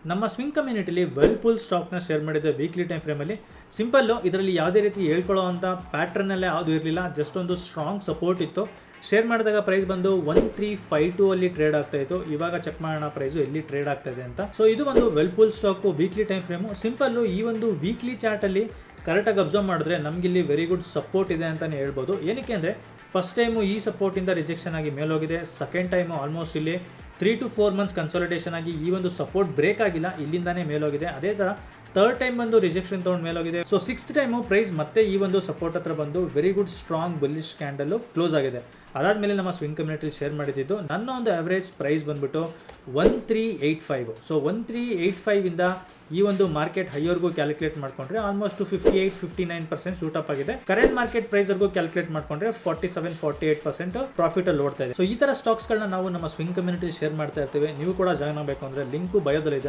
ನಮ್ಮ ಸ್ವಿಂಗ್ ಕಮ್ಯುನಿಟಿಲಿ ವೆಲ್ಪೂಲ್ ಸ್ಟಾಕ್ನ ಶೇರ್ ಮಾಡಿದ್ದೆ ವೀಕ್ಲಿ ಟೈಮ್ ಫ್ರೇಮಲ್ಲಿ. ಸಿಂಪಲ್ಲು, ಇದರಲ್ಲಿ ಯಾವುದೇ ರೀತಿ ಹೇಳ್ಕೊಳ್ಳೋವಂಥ ಪ್ಯಾಟ್ರನ್ನಲ್ಲೇ ಯಾವುದೂ ಇರಲಿಲ್ಲ, ಜಸ್ಟ್ ಒಂದು ಸ್ಟ್ರಾಂಗ್ ಸಪೋರ್ಟ್ ಇತ್ತು. ಶೇರ್ ಮಾಡಿದಾಗ ಪ್ರೈಸ್ ಬಂದು 1352 ಅಲ್ಲಿ ಟ್ರೇಡ್ ಆಗ್ತಾ ಇತ್ತು. ಇವಾಗ ಚೆಕ್ ಮಾಡೋಣ ಪ್ರೈಸು ಎಲ್ಲಿ ಟ್ರೇಡ್ ಆಗ್ತಾ ಇದೆ ಅಂತ. ಸೊ ಇದು ಒಂದು Whirlpool stock weekly time frame. Simple, ಈ ಒಂದು ವೀಕ್ಲಿ ಚಾರ್ಟಲ್ಲಿ ಕರೆಕ್ಟಾಗಿ ಅಬ್ಸರ್ವ್ ಮಾಡಿದ್ರೆ ನಮಗಿಲ್ಲಿ ವೆರಿ ಗುಡ್ ಸಪೋರ್ಟ್ ಇದೆ ಅಂತಲೇ ಹೇಳ್ಬೋದು. ಏನಕ್ಕೆ ಅಂದರೆ ಫಸ್ಟ್ ಟೈಮು ಈ ಸಪೋರ್ಟಿಂದ ರಿಜೆಕ್ಷನ್ ಆಗಿ ಮೇಲೋಗಿದೆ. ಸೆಕೆಂಡ್ ಟೈಮು ಆಲ್ಮೋಸ್ಟ್ ಇಲ್ಲಿ 3 to 4 ಮಂತ್ಸ್ ಕನ್ಸಾಲಿಡೇಷನ್ ಆಗಿ ಈ ಒಂದು ಸಪೋರ್ಟ್ ಬ್ರೇಕ್ ಆಗಿಲ್ಲ, ಇಲ್ಲಿಂದಾನೇ ಮೇಲೋಗಿದೆ. ಅದೇ ಥರ ಥರ್ಡ್ ಟೈಮ್ ಬಂದು ರಿಜೆಕ್ಷನ್ ತೊಗೊಂಡು ಮೇಲೋಗಿದೆ. ಸೊ ಸಿಕ್ಸ್ತ್ ಟೈಮು ಪ್ರೈಸ್ ಮತ್ತೆ ಈ ಒಂದು ಸಪೋರ್ಟ್ ಹತ್ರ ಬಂದು very good strong bullish candle close ಆಗಿದೆ. ಅದಾದಮೇಲೆ ನಮ್ಮ ಸ್ವಿಂಗ್ ಕಮ್ಯುನಿಟಿ ಶೇರ್ ಮಾಡಿದ್ದು ನನ್ನ ಒಂದು ಅವರೇಜ್ ಪ್ರೈಸ್ ಬಂದ್ಬಿಟ್ಟು 1385. ಸೊ 1385 ಇಂದ ಈ ಒಂದು ಮಾರ್ಕೆಟ್ ಹೈವರೆಗೂ ಕ್ಯಾಲ್ಕುಲೇಟ್ ಮಾಡ್ಕೊಂಡ್ರೆ ಆಲ್ಮೋಸ್ಟ್ 58-59% ಶೂಟ್ ಅಪ್ ಆಗಿದೆ. ಕರೆಂಟ್ ಮಾರ್ಕೆಟ್ ಪ್ರೈಸ್ ವರ್ಗೂ ಕ್ಯಾಲ್ಕುಲೇಟ್ ಮಾಡ್ಕೊಂಡ್ರೆ 47-48% ಪ್ರಾಫಿಟ್ ಅಲ್ಲಿ ಓಡ್ತಾ ಇದೆ. ಸೊ ಈ ತರ ಸ್ಟಾಕ್ಸ್ ಗಳನ್ನ ನಾವು ನಮ್ಮ ಸ್ವಿಂಗ್ ಕಮ್ಯುನಿಟಿ ಶೇರ್ ಮಾಡ್ತಾ ಇರ್ತೀವಿ. ನೀವು ಕೂಡ ಜಾಯ್ನ್ ಆಗಬೇಕು ಅಂದ್ರೆ ಲಿಂಕ್ ಬಯೋದಲ್ಲಿ ಇದೆ,